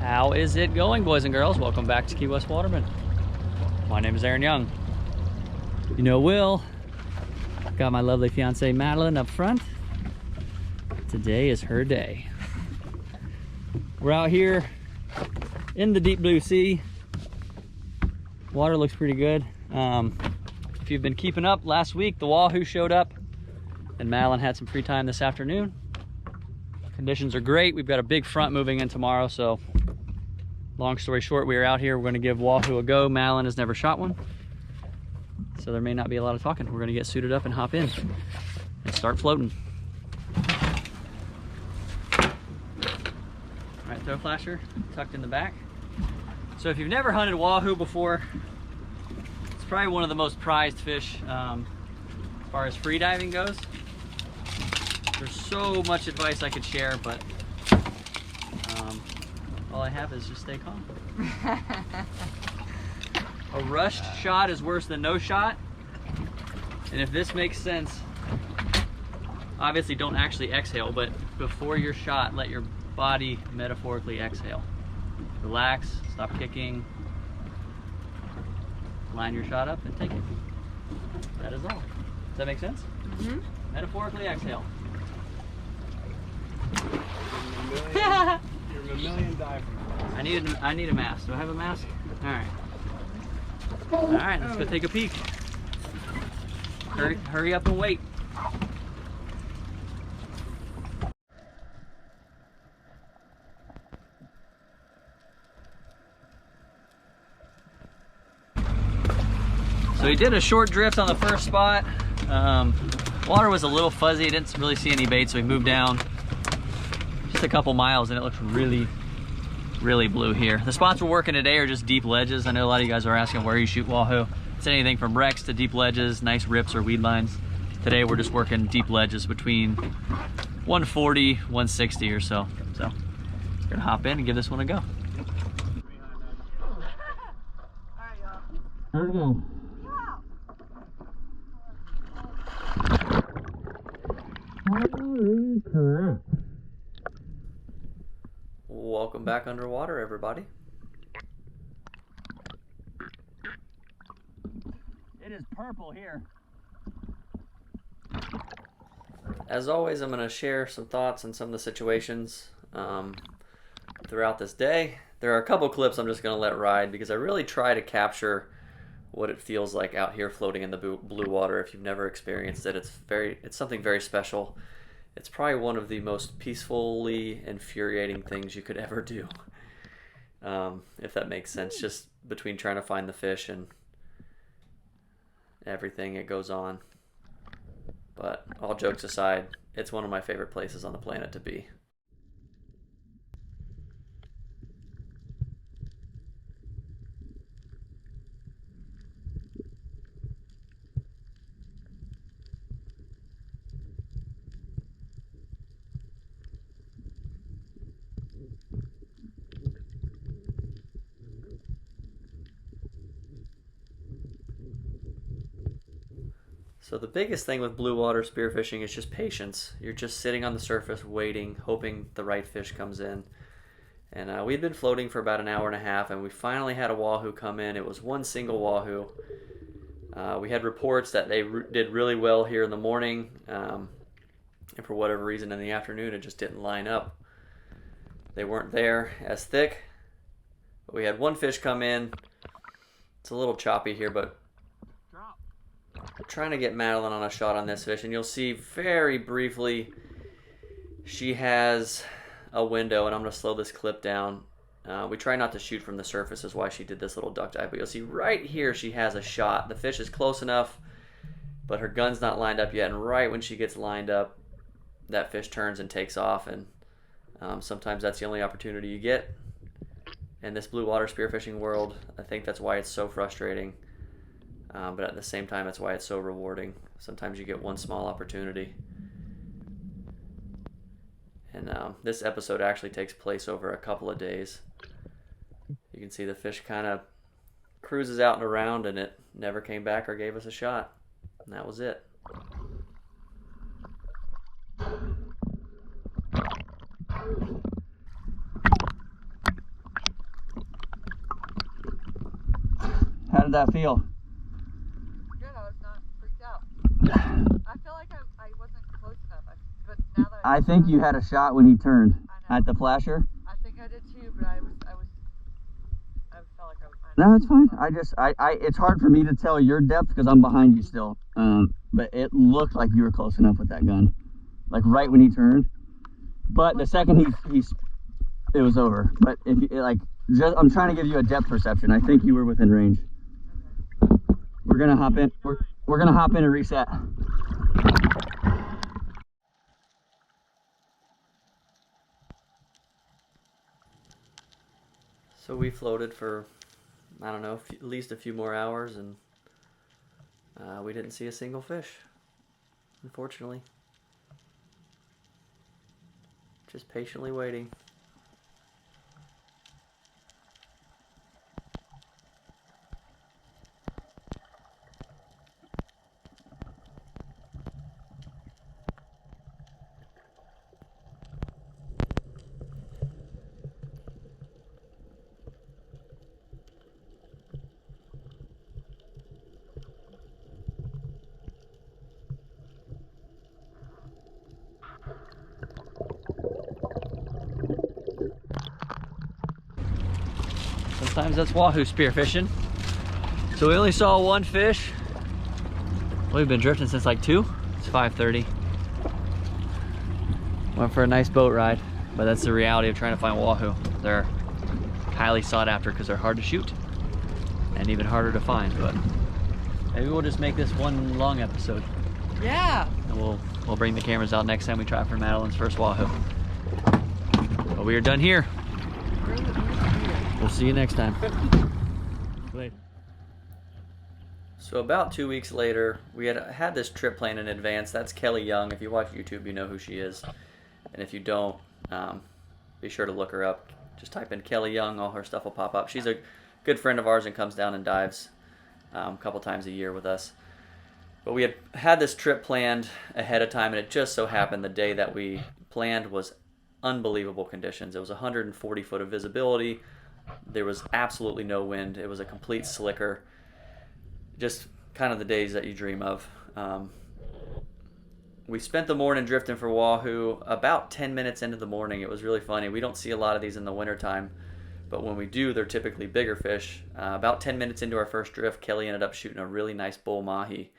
How is it going, boys and girls? Welcome back to Key West Waterman. My name is Aaron Young. You know Will. Got my lovely fiance Madeleine up front. Today is her day. We're out here in the deep blue sea. Water looks pretty good. If you've been keeping up, last week the Wahoo showed up and Madeleine had some free time this afternoon. Conditions are great. We've got a big front moving in tomorrow, so long story short, we are out here. We're gonna give Wahoo a go. Madeleine has never shot one, so there may not be a lot of talking. We're gonna get suited up and hop in and start floating. All right, throw flasher tucked in the back. So if you've never hunted Wahoo before, it's probably one of the most prized fish as far as free diving goes. There's so much advice I could share, but all I have is just stay calm. A rushed shot is worse than no shot. And if this makes sense, obviously don't actually exhale, but before your shot, let your body metaphorically exhale. Relax, stop kicking, line your shot up and take it. That is all. Does that make sense? Mm-hmm. Metaphorically exhale. You're a million diver. I need a mask. Do I have a mask? All right, let's go take a peek. Hurry up and wait. So he did a short drift on the first spot. Water was a little fuzzy. Didn't really see any bait, so he moved down just a couple miles and it looks really blue here. The spots we're working today are just deep ledges. I know a lot of you guys are asking where you shoot Wahoo. It's anything from wrecks to deep ledges, nice rips or weed lines. Today we're just working deep ledges between 140, 160 or so. So we're gonna hop in and give this one a go. Here we go. Holy crap. Welcome back underwater, everybody. It is purple here. As always, I'm going to share some thoughts on some of the situations throughout this day. There are a couple clips I'm just going to let ride because I really try to capture what it feels like out here floating in the blue water. If you've never experienced it, it's something very special. It's probably one of the most peacefully infuriating things you could ever do, if that makes sense, just between trying to find the fish and everything that goes on. But all jokes aside, it's one of my favorite places on the planet to be. So the biggest thing with blue water spearfishing is just patience. You're just sitting on the surface waiting, hoping the right fish comes in. And we'd been floating for about an hour and a half and we finally had a Wahoo come in. It was one single Wahoo. We had reports that they did really well here in the morning, and for whatever reason in the afternoon it just didn't line up. They weren't there as thick. But we had one fish come in. It's a little choppy here, but we're trying to get Madeleine on a shot on this fish, and you'll see very briefly she has a window, and I'm going to slow this clip down. We try not to shoot from the surface is why she did this little duck dive, but you'll see right here she has a shot. The fish is close enough, but her gun's not lined up yet, and right when she gets lined up, that fish turns and takes off, and sometimes that's the only opportunity you get. In this blue water spearfishing world, I think that's why it's so frustrating. But at the same time, that's why it's so rewarding. Sometimes you get one small opportunity. And this episode actually takes place over a couple of days. You can see the fish kind of cruises out and around, and it never came back or gave us a shot. And that was it. that feel? Good, I was not freaked out. I feel like I wasn't close enough, but now that I think you had a shot when he turned at the flasher. I think I did too, but I felt like I was. No, it's fine. It's hard for me to tell your depth because I'm behind you still. But it looked like you were close enough with that gun, like right when he turned. But the second it was over. But if you I'm trying to give you a depth perception. I think you were within range. Okay. We're gonna hop in. We're gonna hop in and reset. So we floated for, I don't know, at least a few more hours, and we didn't see a single fish, unfortunately. Just patiently waiting. Sometimes that's Wahoo spearfishing. So we only saw one fish. We've been drifting since like 2. It's 5:30. Went for a nice boat ride, but that's the reality of trying to find Wahoo. They're highly sought after because they're hard to shoot and even harder to find. But maybe we'll just make this one long episode. Yeah. And we'll bring the cameras out next time we try for Madeleine's first Wahoo. But we are done here. We'll see you next time. Later. So about 2 weeks later, we had this trip planned in advance. That's Kelly Young. If you watch YouTube, you know who she is. And if you don't, be sure to look her up. Just type in Kelly Young, all her stuff will pop up. She's a good friend of ours and comes down and dives a couple times a year with us. But we had this trip planned ahead of time, and it just so happened the day that we planned was unbelievable conditions. It was 140 foot of visibility. There was absolutely no wind. It was a complete slicker. Just kind of the days that you dream of. We spent the morning drifting for Wahoo. About 10 minutes into the morning, it was really funny. We don't see a lot of these in the wintertime, but when we do, they're typically bigger fish. About 10 minutes into our first drift, Kelly ended up shooting a really nice bull mahi,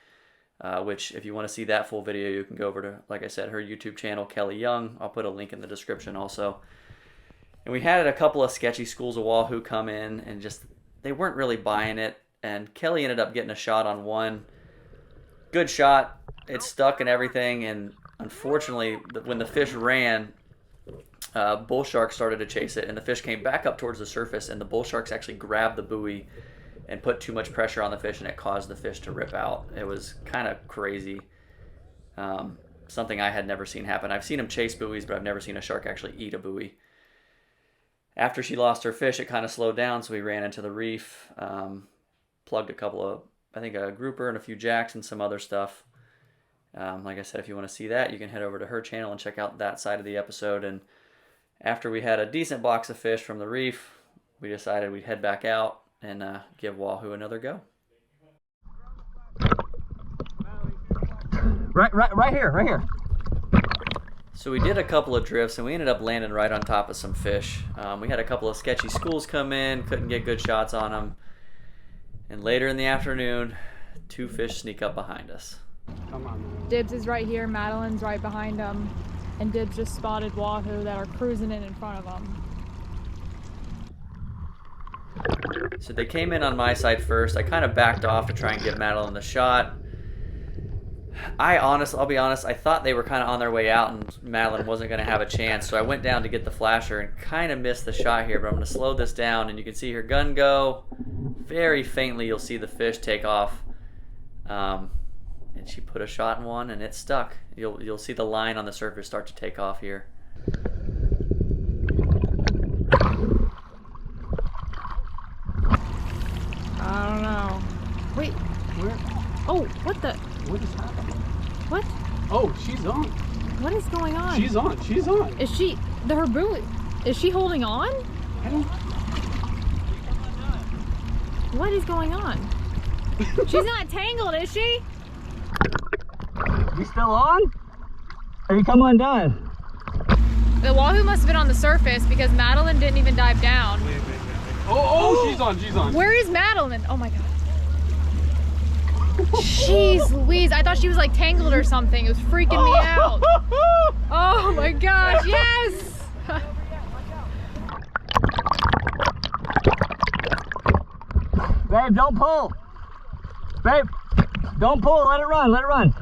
which if you want to see that full video, you can go over to, like I said, her YouTube channel, Kelly Young. I'll put a link in the description also. And we had a couple of sketchy schools of Wahoo come in, and just they weren't really buying it. And Kelly ended up getting a shot on one. Good shot. It stuck and everything. And unfortunately, when the fish ran, bull sharks started to chase it. And the fish came back up towards the surface. And the bull sharks actually grabbed the buoy and put too much pressure on the fish. And it caused the fish to rip out. It was kind of crazy. Something I had never seen happen. I've seen them chase buoys, but I've never seen a shark actually eat a buoy. After she lost her fish, it kind of slowed down, so we ran into the reef, plugged a couple of, I think a grouper and a few jacks and some other stuff. Like I said, if you want to see that, you can head over to her channel and check out that side of the episode. And after we had a decent box of fish from the reef, we decided we'd head back out and give Wahoo another go. Right here. So we did a couple of drifts, and we ended up landing right on top of some fish. We had a couple of sketchy schools come in, couldn't get good shots on them. And later in the afternoon, 2 fish sneak up behind us. Come on. Dibs is right here, Madeleine's right behind him, and Dibs just spotted Wahoo that are cruising in front of them. So they came in on my side first. I kind of backed off to try and give Madeleine the shot. I'll be honest, I thought they were kind of on their way out and Madeleine wasn't going to have a chance, so I went down to get the flasher and kind of missed the shot here, but I'm going to slow this down, and you can see her gun go. Very faintly, you'll see the fish take off, and she put a shot in one, and it stuck. You'll see the line on the surface start to take off here. I don't know. Wait. Where? Oh, what the? What is happening? What? Oh, she's on. What is going on? She's on. She's on. Is she, her buoy, is she holding on? I don't. What is going on? She's not tangled, is she? You still on? Or you come undone? The Wahoo must have been on the surface because Madeleine didn't even dive down. Wait. Oh, she's on. Where is Madeleine? Oh my god. Jeez Louise, I thought she was like tangled or something. It was freaking me out. Oh my gosh, yes! Babe, don't pull. Babe, don't pull. Let it run. Let it run.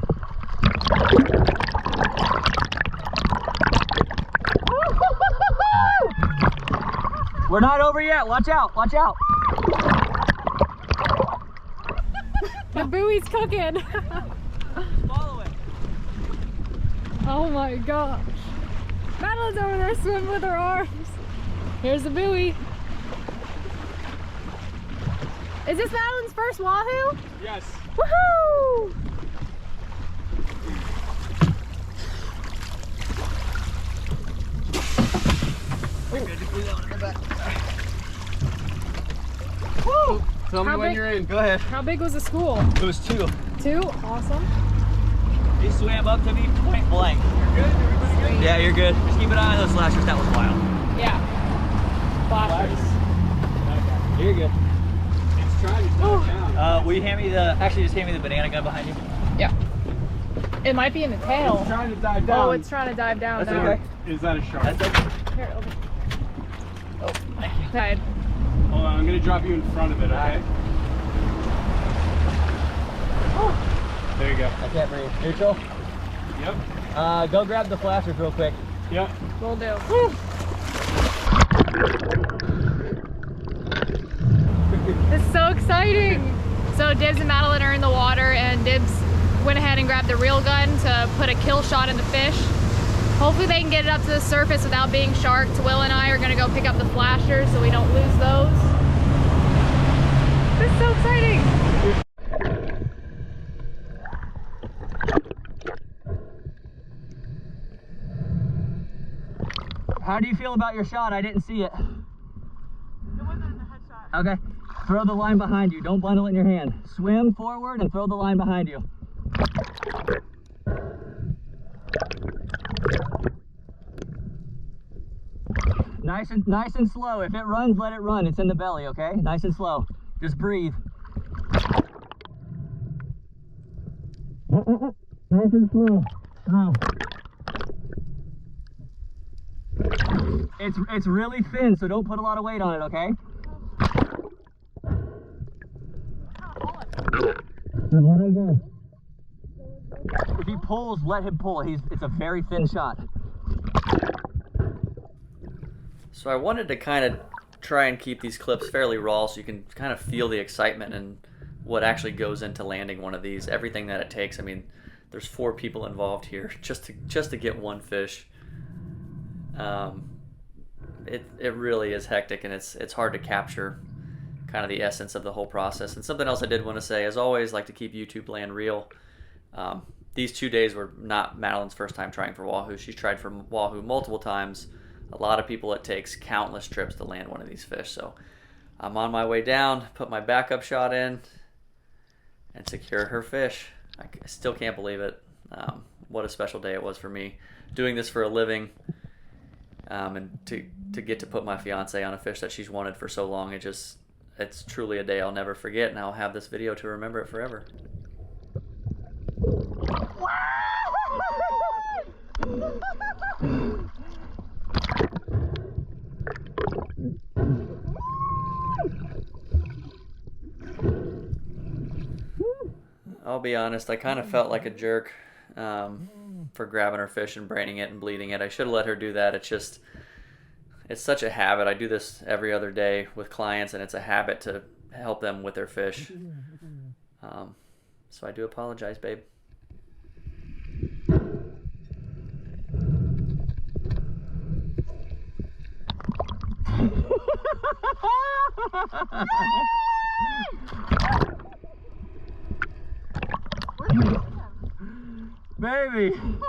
We're not over yet. Watch out. Watch out. The buoy's cooking. Follow it. Oh my gosh. Madeleine's over there swimming with her arms. Here's the buoy. Is this Madeleine's first Wahoo? Yes. Woohoo! Woo! Tell me How when big- you're in. Go ahead. How big was the school? It was 2. 2? Awesome. He swam up to me point blank. You're good? Everybody good? Yeah, you're good. Just keep an eye on those slashers. That was wild. Yeah. Flashers. You're good. It's trying to dive down. Will you hand me just hand me the banana gun behind you? Yeah. It might be in the It's tail. trying to dive down. Oh, it's trying to dive down That's now. okay. Is that a shark? That's okay. Here, over. Oh, thank you. Okay. Hold on, I'm gonna drop you in front of it, okay? There you go. I can't breathe. Neutral. Yep. Go grab the flashers real quick. Yep. Will do. It's so exciting. So Dibs and Madeleine are in the water, and Dibs went ahead and grabbed the reel gun to put a kill shot in the fish. Hopefully they can get it up to the surface without being sharked. Will and I are gonna go pick up the flashers so we don't lose those. This is so exciting. How do you feel about your shot? I didn't see it. It wasn't in the headshot. Okay. Throw the line behind you. Don't bundle it in your hand. Swim forward and throw the line behind you. Nice and slow. If it runs, let it run. It's in the belly, okay? Nice and slow. Just breathe. Nice and slow. Slow. It's really thin, so don't put a lot of weight on it, okay? Then let it go. If he pulls, let him pull. It's a very thin shot. So I wanted to kind of try and keep these clips fairly raw so you can kind of feel the excitement and what actually goes into landing one of these, everything that it takes. I mean, there's 4 people involved here just to get one fish. It really is hectic, and it's hard to capture kind of the essence of the whole process. And something else I did want to say, as always, like to keep YouTube land real. These 2 days were not Madeleine's first time trying for Wahoo. She's tried for Wahoo multiple times. A lot of people, it takes countless trips to land one of these fish. So I'm on my way down, put my backup shot in, and secure her fish. I still can't believe it. What a special day it was for me doing this for a living. And to get to put my fiance on a fish that she's wanted for so long, it's truly a day I'll never forget, and I'll have this video to remember it forever. I'll be honest, I kind of felt like a jerk for grabbing her fish and braining it and bleeding it. I should have let her do that. It's such a habit. I do this every other day with clients, and it's a habit to help them with their fish. So I do apologize, babe. Baby! You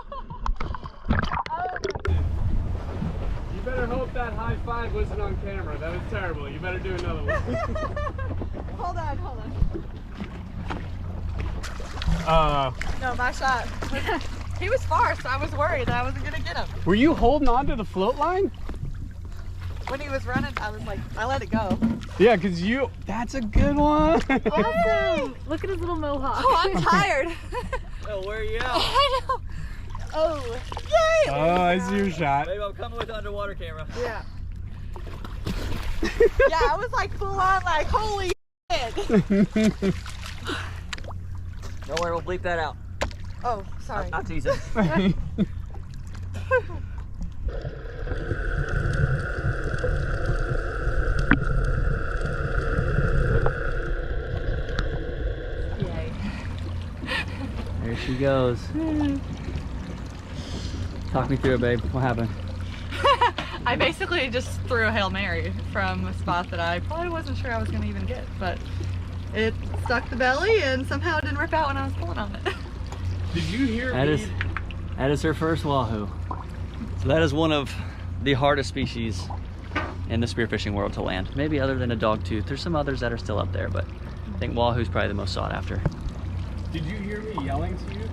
better hope that high five wasn't on camera. That was terrible. You better do another one. Hold on. No, my shot. He was far, so I was worried that I wasn't gonna get him. Were you holding on to the float line? When he was running, I was like, I let it go. Yeah, because that's a good one. Awesome! Look at his little mohawk. Oh, I'm tired. Oh, where are you at? I know. Oh, yay! Oh, I see your shot. Babe, I'm coming with the underwater camera. Yeah. Yeah, I was like full on, like, holy shit. Don't worry, we'll bleep that out. Oh, sorry. Not teasing. Yay. There she goes. Talk me through it, babe. What happened? I basically just threw a Hail Mary from a spot that I probably wasn't sure I was going to even get, but it stuck the belly and somehow it didn't rip out when I was pulling on it. Did you hear That is her first wahoo. So that is one of the hardest species in the spearfishing world to land. Maybe other than a dogtooth. There's some others that are still up there, but I think wahoo's probably the most sought after. Did you hear me yelling to you?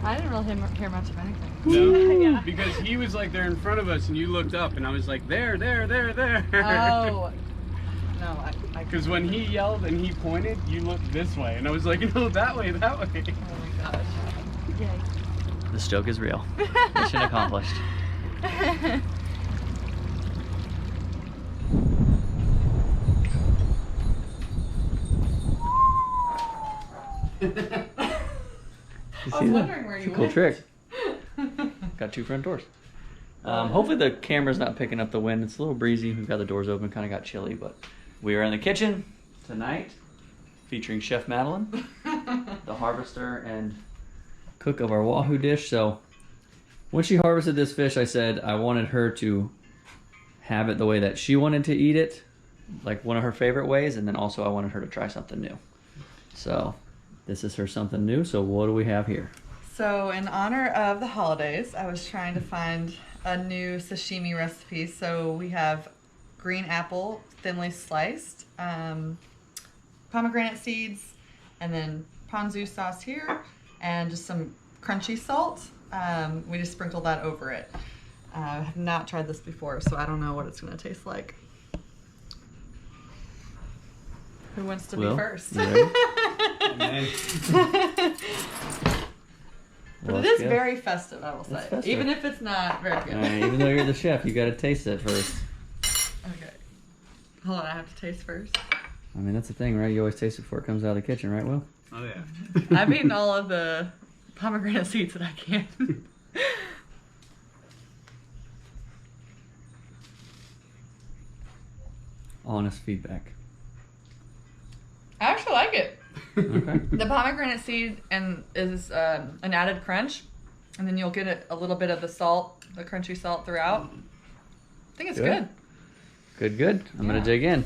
I didn't really hear much of anything. No. Yeah. Because he was like there in front of us and you looked up and I was like, there. Oh. No, I Because when he yelled and he pointed, you looked this way. And I was like, no, that way. Oh my gosh. Yay. The stoke is real. Mission accomplished. I was wondering where you Cool went. trick. Got two front doors. Hopefully the camera's not picking up the wind. It's a little breezy. We've got the doors open. Kind of got chilly, but we are in the kitchen tonight, featuring Chef Madeleine, the harvester and cook of our wahoo dish. So when she harvested this fish, I said I wanted her to have it the way that she wanted to eat it, like one of her favorite ways, and then also I wanted her to try something new. So this is her something new. So what do we have here? So in honor of the holidays, I was trying to find a new sashimi recipe. So we have green apple, thinly sliced, pomegranate seeds, and then ponzu sauce here, and just some crunchy salt. We just sprinkled that over it. I have not tried this before, so I don't know what it's going to taste like. Who wants to Will, be first? you ready? But Well, it is yeah. very festive, I will It's say. festive. Even if it's not very good. All right, even though you're the chef, you got to taste it first. Okay. Hold on, I have to taste first. I mean, that's the thing, right? You always taste it before it comes out of the kitchen, right, Will? Oh, yeah. I've eaten all of the pomegranate seeds that I can. Honest feedback. I actually like it. Okay. The pomegranate seed is an added crunch, and then you'll get a little bit of the salt, the crunchy salt throughout. I think it's good. Good. I'm going to dig in.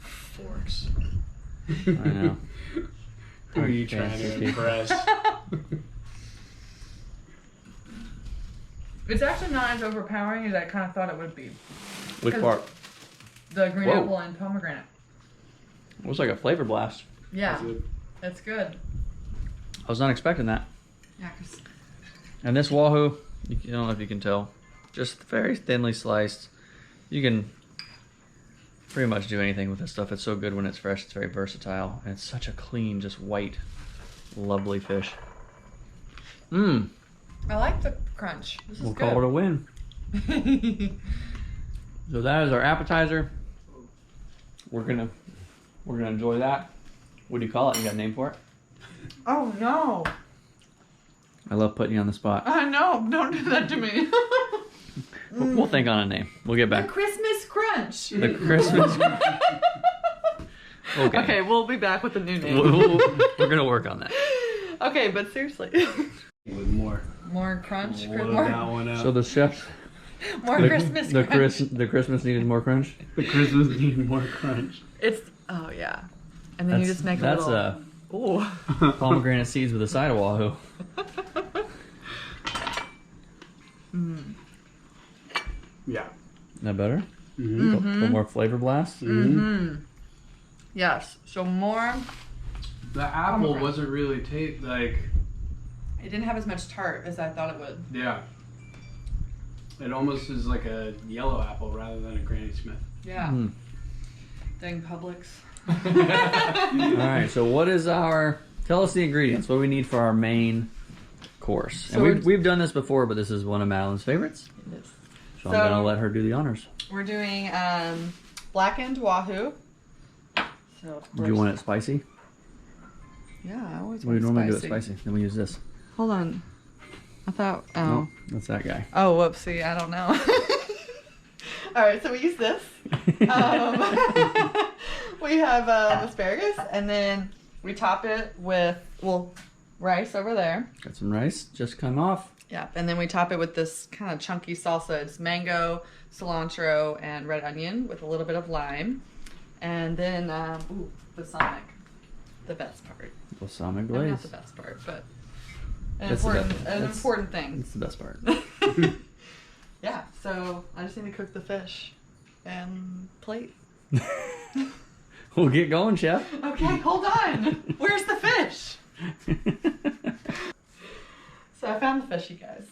Forks. I know. Who are you trying to impress? It's actually not as overpowering as I kind of thought it would be. Which part? The green Whoa. apple and pomegranate. It was like a flavor blast. Yeah, Is it- it's good. I was not expecting that. Yeah, 'cause And this wahoo, I don't know if you can tell, just very thinly sliced. You can pretty much do anything with this stuff. It's so good when it's fresh. It's very versatile. And it's such a clean, just white, lovely fish. Mmm. I like the crunch. This is We'll good. call it a win. So that is our appetizer. We're gonna enjoy that. What do you call it? You got a name for it? Oh no! I love putting you on the spot. I know. Don't do that to me. We'll think on a name. We'll get The back. Christmas crunch. The Christmas. Okay. Okay, we'll be back with a new name. We're gonna work on that. Okay, but seriously. With more. More crunch. We'll More, that one out. So the chefs. more Christmas the crunch. the Christmas needed more crunch. The Christmas need more crunch. It's oh yeah, and then you just make a that's little. Ooh. pomegranate seeds with a side of wahoo. Yeah. Isn't that better? Mm-hmm. A little more flavor blast. Mm-hmm. Yes. So more The apple wasn't really like. It didn't have as much tart as I thought it would. Yeah. It almost is like a yellow apple rather than a Granny Smith. Yeah. Mm. Dang Publix. All right, so what is tell us the ingredients, what we need for our main course. So And we've done this before, but this is one of Madeleine's favorites. It is. So I'm going to let her do the honors. We're doing blackened Wahoo. So Do you want it spicy? Yeah, I always We want normally do it spicy. spicy. Then we use this. Hold on. I thought, No, that's that guy. Oh, whoopsie, I don't know. All right, so we use this. We have asparagus, and then we top it with, rice over there. Got some rice just come off. Yeah, and then we top it with this kind of chunky salsa. It's mango, cilantro, and red onion with a little bit of lime. And then, balsamic, the best part. Balsamic Maybe glaze. not the best part, but an That's the important thing. It's the best part. Yeah, so I just need to cook the fish and plate. We'll get going, chef. Okay, hold on. Where's the fish? So I found the fish, you guys.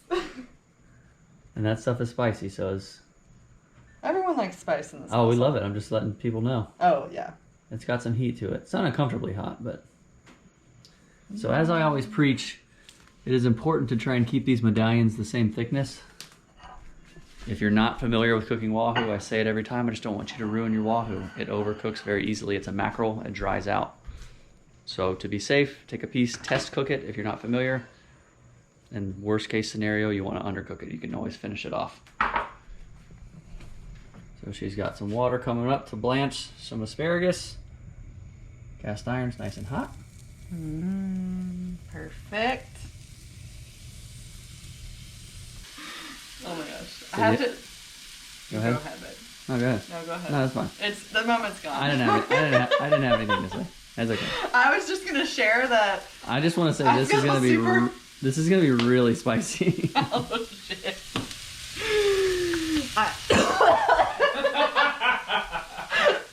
And that stuff is spicy, so it's... Everyone likes spice in this. Oh, we household. love it. I'm just letting people know. Oh, yeah. It's got some heat to it. It's not uncomfortably hot, but... So as I always preach, it is important to try and keep these medallions the same thickness. If you're not familiar with cooking Wahoo, I say it every time, I just don't want you to ruin your Wahoo. It overcooks very easily. It's a mackerel, it dries out. So to be safe, take a piece, test cook it if you're not familiar. And worst case scenario, you want to undercook it. You can always finish it off. So she's got some water coming up to blanch some asparagus. Cast iron's nice and hot. Perfect. Oh my gosh. I So have you- to... Go ahead. Go ahead, babe. Oh, go ahead. No, go ahead. No, that's fine. It's the moment's gone. I didn't have anything to say. That's okay. I was just gonna share that. I just want to say I this is feel gonna be super- this is gonna be really spicy. Oh shit.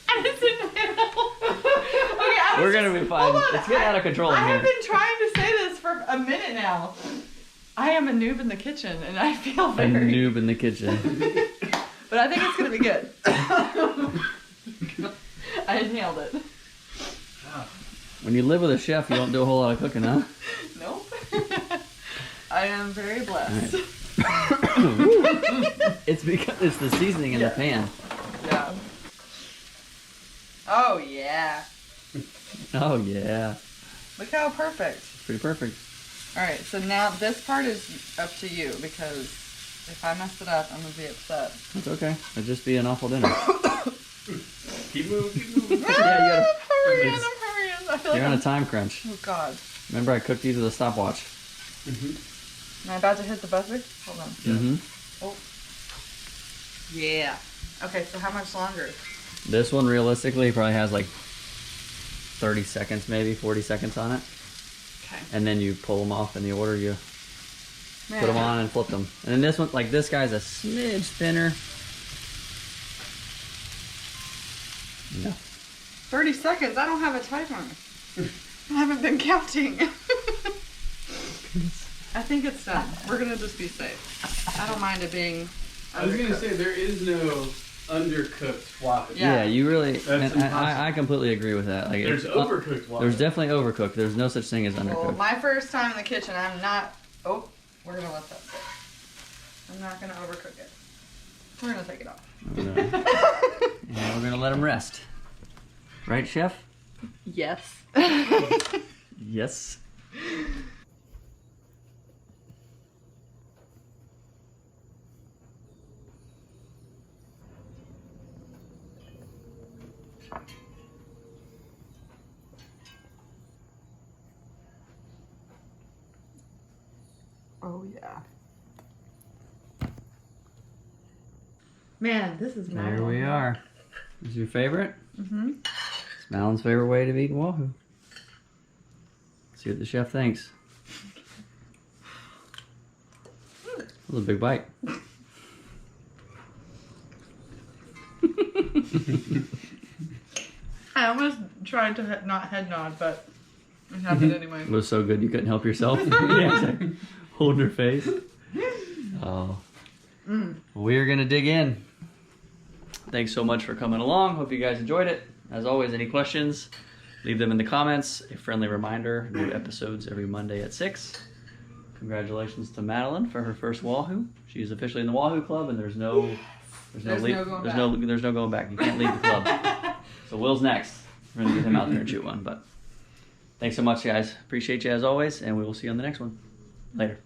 I just inhaled. Okay, We're gonna be fine. Hold on. It's getting out of control in I have here. been trying to say this for a minute now. I am a noob in the kitchen, and I feel A very. noob in the kitchen. But I think it's gonna be good. I inhaled it. When you live with a chef, you don't do a whole lot of cooking, huh? Nope. I am very blessed. It's because it's the seasoning in the pan. Yeah. Oh yeah. Oh yeah, Look how perfect. pretty perfect. All right, so now this part is up to you because if I mess it up, I'm gonna be upset. It's okay. It'll just be an awful dinner. Keep moving, keep moving. Yeah, you gotta. I'm hurrying. it's- I'm hurrying. I feel like You're on I'm... a time crunch. Oh God. Remember, I cooked these with a stopwatch. Am I about to hit the buzzer? Hold on. Mm-hmm. Oh. Yeah. Okay, so how much longer? This one realistically probably has like 30 seconds, maybe 40 seconds on it. Okay. And then you pull them off in the order you Man. put them on and flip them. And then this one, like this guy's a smidge thinner. No. 30 seconds. I don't have a timer. I haven't been counting. I think it's done. We're gonna just be safe. I don't mind it being. I was gonna undercooked. say there is no undercooked Wahoo. Yeah. Yeah, you really. That's And impossible. I completely agree with that. Like There's it's, overcooked Wahoo. There's definitely overcooked. There's no such thing as Well, undercooked. my first time in the kitchen, I'm not. Oh, we're gonna let that sit. I'm not gonna overcook it. We're gonna take it off. Yeah, we're gonna let them rest. Right, chef? Yes. Yes. Oh yeah. Man, this is There Madeline. we are. This is your favorite? Mm-hmm. It's Madeline's favorite way to eat Wahoo. See what the chef thinks. That was a big bite. I almost tried to not head nod, but It happened anyway. It was so good you couldn't help yourself. Yeah, exactly. Holding her face. Oh. We're going to dig in. Thanks so much for coming along. Hope you guys enjoyed it. As always, any questions, leave them in the comments. A friendly reminder, new episodes every Monday at 6. Congratulations to Madeleine for her first Wahoo. She's officially in the Wahoo Club, and there's no going back. You can't leave the club. So Will's next. We're gonna get him out there and shoot one. But thanks so much, guys. Appreciate you as always, and we will see you on the next one. Later.